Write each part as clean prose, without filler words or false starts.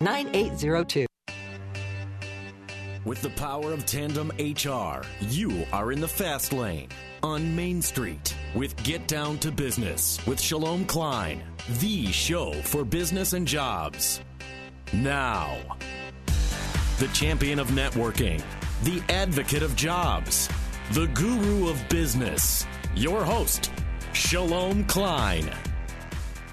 9802. With the power of Tandem HR, you are in the fast lane on Main Street with Get Down to Business with Shalom Klein, the show for business and jobs. Now, the champion of networking, the advocate of jobs, the guru of business, your host, Shalom Klein.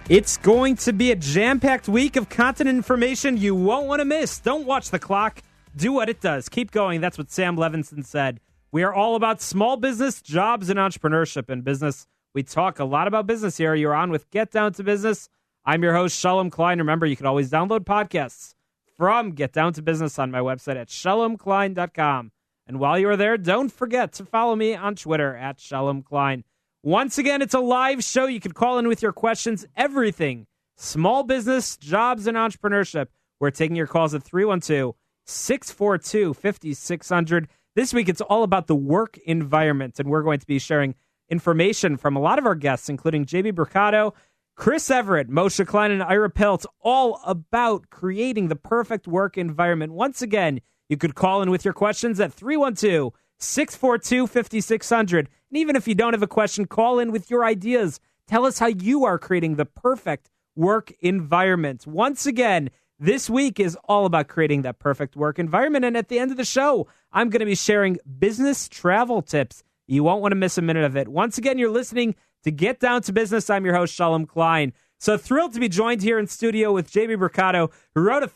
It's going to be a jam-packed week of content and information you won't want to miss. Don't watch the clock. Do what it does. Keep going. That's what Sam Levinson said. We are all about small business, jobs, and entrepreneurship in business. We talk a lot about business here. You're on with Get Down to Business. I'm your host, Shalom Klein. Remember, you can always download podcasts from Get Down to Business on my website at shalomklein.com. And while you are there, don't forget to follow me on Twitter at Shalom Klein. Once again, it's a live show. You can call in with your questions, everything small business, jobs, and entrepreneurship. We're taking your calls at 312-642-5600. This week, it's all about the work environment, and we're going to be sharing information from a lot of our guests, including JB Brocato, Chris Everett, Moshe Klein, and Ira Peltz, all about creating the perfect work environment. Once again, you could call in with your questions at 312-642-5600. And even if you don't have a question, call in with your ideas. Tell us how you are creating the perfect work environment. Once again, this week is all about creating that perfect work environment. And at the end of the show, I'm going to be sharing business travel tips. You won't want to miss a minute of it. Once again, you're listening to Get Down to Business. I'm your host, Shalom Klein. So thrilled to be joined here in studio with JB Brocato, who wrote a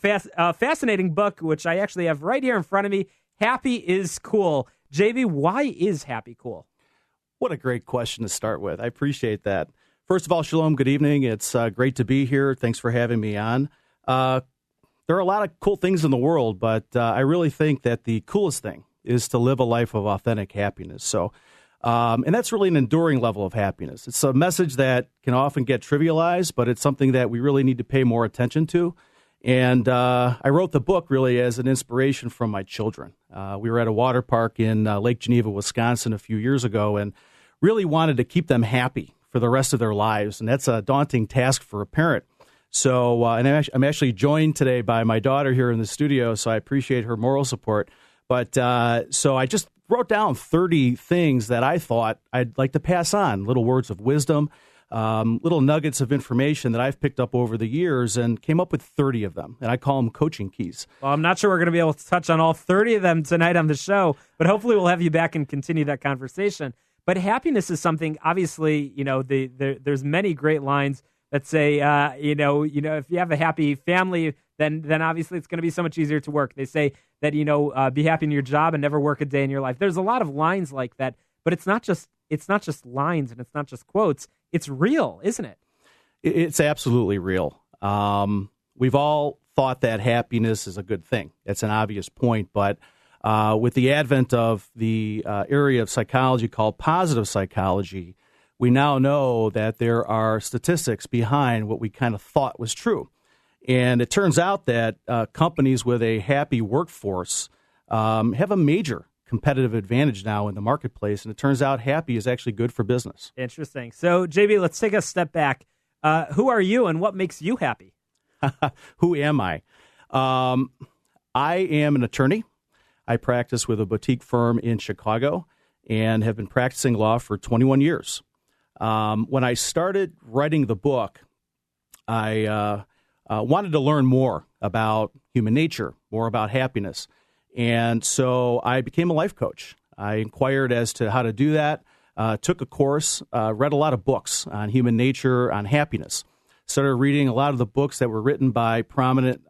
fascinating book, which I actually have right here in front of me. Happy is cool. JB, why is happy cool? What a great question to start with. I appreciate that. First of all, Shalom, good evening. It's great to be here. Thanks for having me on. There are a lot of cool things in the world, but I really think that the coolest thing is to live a life of authentic happiness. So, and that's really an enduring level of happiness. It's a message that can often get trivialized, but it's something that we really need to pay more attention to. And I wrote the book really as an inspiration from my children. We were at a water park in Lake Geneva, Wisconsin a few years ago, and really wanted to keep them happy for the rest of their lives. And that's a daunting task for a parent. So, and I'm actually joined today by my daughter here in the studio, so I appreciate her moral support. But so I just wrote down 30 things that I thought I'd like to pass on, little words of wisdom, little nuggets of information that I've picked up over the years, and came up with 30 of them. And I call them coaching keys. Well, I'm not sure we're going to be able to touch on all 30 of them tonight on the show, but hopefully we'll have you back and continue that conversation. But happiness is something, obviously, there's many great lines that say, if you have a happy family, then obviously it's going to be so much easier to work. They say that, be happy in your job and never work a day in your life. There's a lot of lines like that, but it's not just lines and it's not just quotes. It's real, isn't it? It's absolutely real. We've all thought that happiness is a good thing. It's an obvious point, but with the advent of the area of psychology called positive psychology, we now know that there are statistics behind what we kind of thought was true. And it turns out that companies with a happy workforce have a major competitive advantage now in the marketplace. And it turns out happy is actually good for business. Interesting. So, JB, let's take a step back. Who are you and what makes you happy? Who am I? I am an attorney. I practice with a boutique firm in Chicago and have been practicing law for 21 years. When I started writing the book, I wanted to learn more about human nature, more about happiness. And so I became a life coach. I inquired as to how to do that, took a course, read a lot of books on human nature, on happiness. Started reading a lot of the books that were written by prominent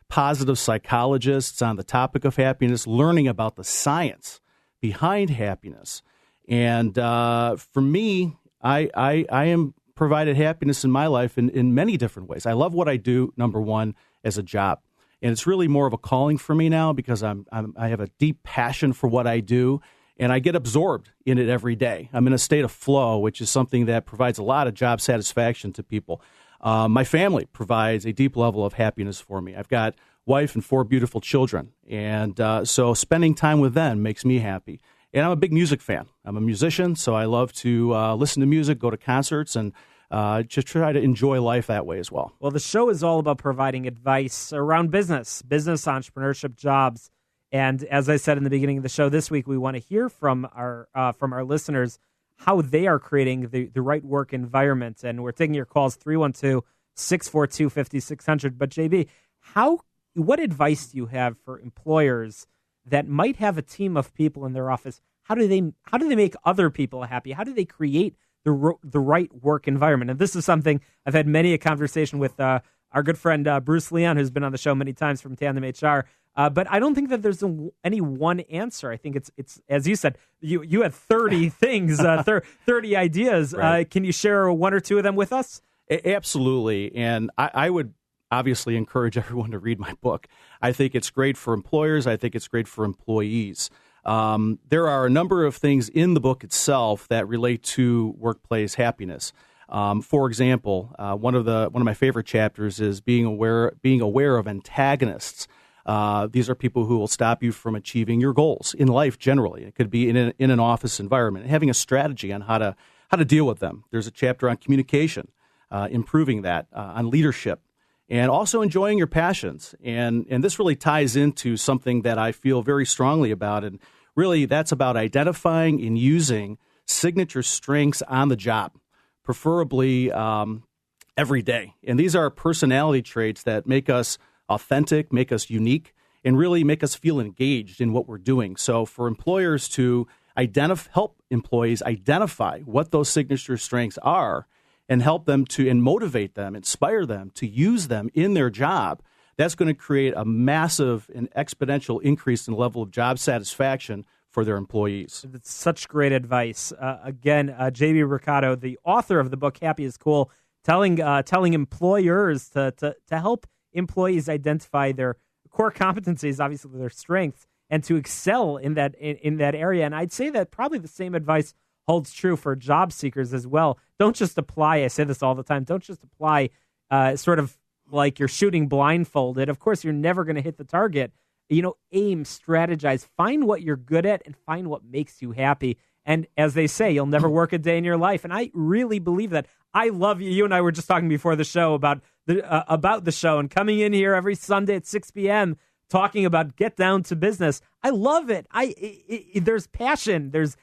positive psychologists on the topic of happiness, learning about the science behind happiness. And for me, I am provided happiness in my life in many different ways. I love what I do, number one, as a job. And it's really more of a calling for me now because I have a deep passion for what I do, and I get absorbed in it every day. I'm in a state of flow, which is something that provides a lot of job satisfaction to people. My family provides a deep level of happiness for me. I've got wife and 4 beautiful children, and so spending time with them makes me happy. And I'm a big music fan. I'm a musician, so I love to listen to music, go to concerts, and just try to enjoy life that way as well. Well, the show is all about providing advice around business, entrepreneurship, jobs. And as I said in the beginning of the show this week, we want to hear from our listeners how they are creating the right work environment. And we're taking your calls, 312-642-5600. But JB, what advice do you have for employers that might have a team of people in their office? How do they make other people happy? How do they create the right work environment? And this is something I've had many a conversation with our good friend Bruce Leon, who's been on the show many times from Tandem HR. But I don't think that there's any one answer. I think it's as you said, you had 30 things, 30 ideas. Right. Can you share one or two of them with us? Absolutely. And I would obviously encourage everyone to read my book. I think it's great for employers. I think it's great for employees. There are a number of things in the book itself that relate to workplace happiness. For example, one of my favorite chapters is being aware of antagonists. These are people who will stop you from achieving your goals in life generally. It could be in an office environment, having a strategy on how to deal with them. There's a chapter on communication, improving that, on leadership, and also enjoying your passions. And this really ties into something that I feel very strongly about. And really, that's about identifying and using signature strengths on the job, preferably every day. And these are personality traits that make us authentic, make us unique, and really make us feel engaged in what we're doing. So for employers to help employees identify what those signature strengths are and help them and motivate them, inspire them to use them in their job, that's going to create a massive and exponential increase in the level of job satisfaction for their employees. It's such great advice. Again, J.B. Brocato, the author of the book Happy is Cool, telling employers to help employees identify their core competencies, obviously their strengths, and to excel in that area. And I'd say that probably the same advice holds true for job seekers as well. Don't just apply. I say this all the time. Don't just apply sort of like you're shooting blindfolded. Of course, you're never going to hit the target. Aim, strategize, find what you're good at, and find what makes you happy. And as they say, you'll never work a day in your life. And I really believe that. I love you. You and I were just talking before the show about the show and coming in here every Sunday at 6 p.m. talking about get down to business. I love it. There's passion. There's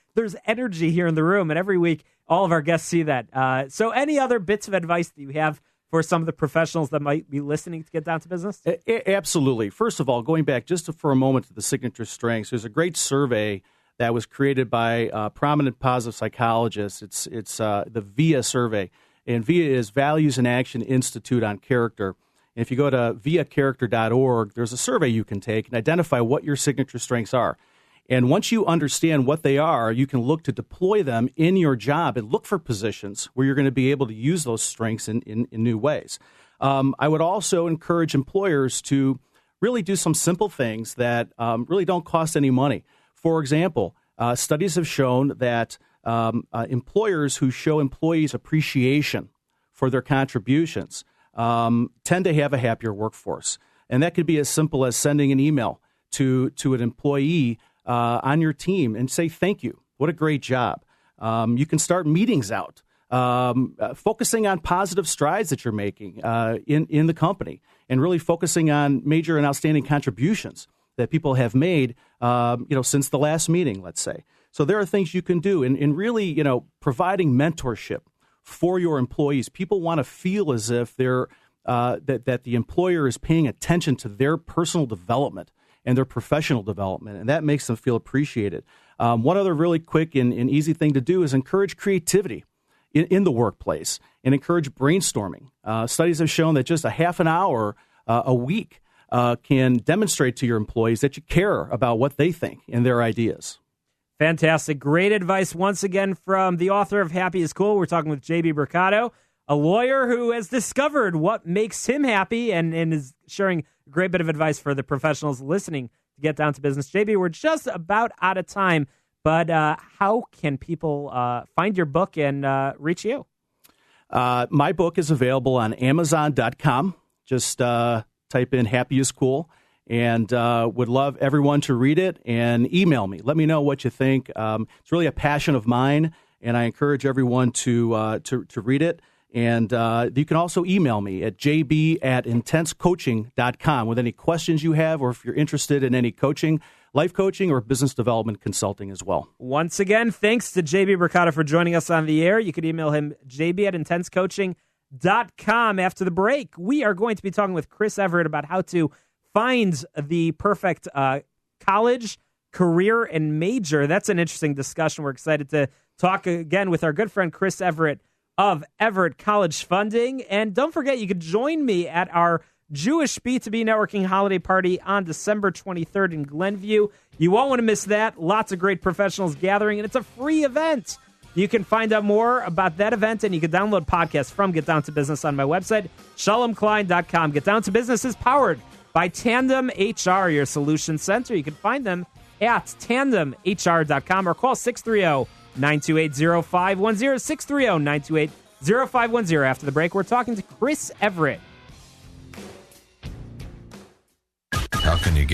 energy here in the room. And every week, all of our guests see that. So any other bits of advice that you have for some of the professionals that might be listening to get down to business? Absolutely. First of all, going back just for a moment to the signature strengths, there's a great survey that was created by prominent positive psychologists. It's the VIA survey, and VIA is Values and Action Institute on Character. And if you go to viacharacter.org, there's a survey you can take and identify what your signature strengths are. And once you understand what they are, you can look to deploy them in your job and look for positions where you're going to be able to use those strengths in new ways. I would also encourage employers to really do some simple things that really don't cost any money. For example, studies have shown that employers who show employees appreciation for their contributions tend to have a happier workforce. And that could be as simple as sending an email to an employee on your team and say, thank you. What a great job. You can start meetings out, focusing on positive strides that you're making in the company and really focusing on major and outstanding contributions that people have made, since the last meeting, let's say. So there are things you can do in really, providing mentorship for your employees. People want to feel as if they're that the employer is paying attention to their personal development and their professional development, and that makes them feel appreciated. One other really quick and easy thing to do is encourage creativity in the workplace and encourage brainstorming. Studies have shown that just a half an hour a week can demonstrate to your employees that you care about what they think and their ideas. Fantastic. Great advice once again from the author of Happy is Cool. We're talking with J.B. Brocato, a lawyer who has discovered what makes him happy and is sharing a great bit of advice for the professionals listening to get down to business. JB, we're just about out of time, but how can people find your book and reach you? My book is available on Amazon.com. Just type in Happy is Cool, and would love everyone to read it and email me. Let me know what you think. It's really a passion of mine, and I encourage everyone to read it And you can also email me at jb@intensecoaching.com with any questions you have, or if you're interested in any coaching, life coaching, or business development consulting as well. Once again, thanks to JB Brocato for joining us on the air. You can email him, jb@intensecoaching.com. After the break, we are going to be talking with Chris Everett about how to find the perfect college, career, and major. That's an interesting discussion. We're excited to talk again with our good friend Chris Everett of Everett College Funding. And don't forget, you could join me at our Jewish B2B networking holiday party on December 23rd in Glenview. You won't want to miss that. Lots of great professionals gathering, and it's a free event. You can find out more about that event, and you can download podcasts from Get Down to Business on my website, shalomklein.com. Get Down to Business is powered by Tandem HR, your solution center. You can find them at tandemhr.com or call 630-928-0510, 630-928-0510. After the break, we're talking to Chris Everett. How can you get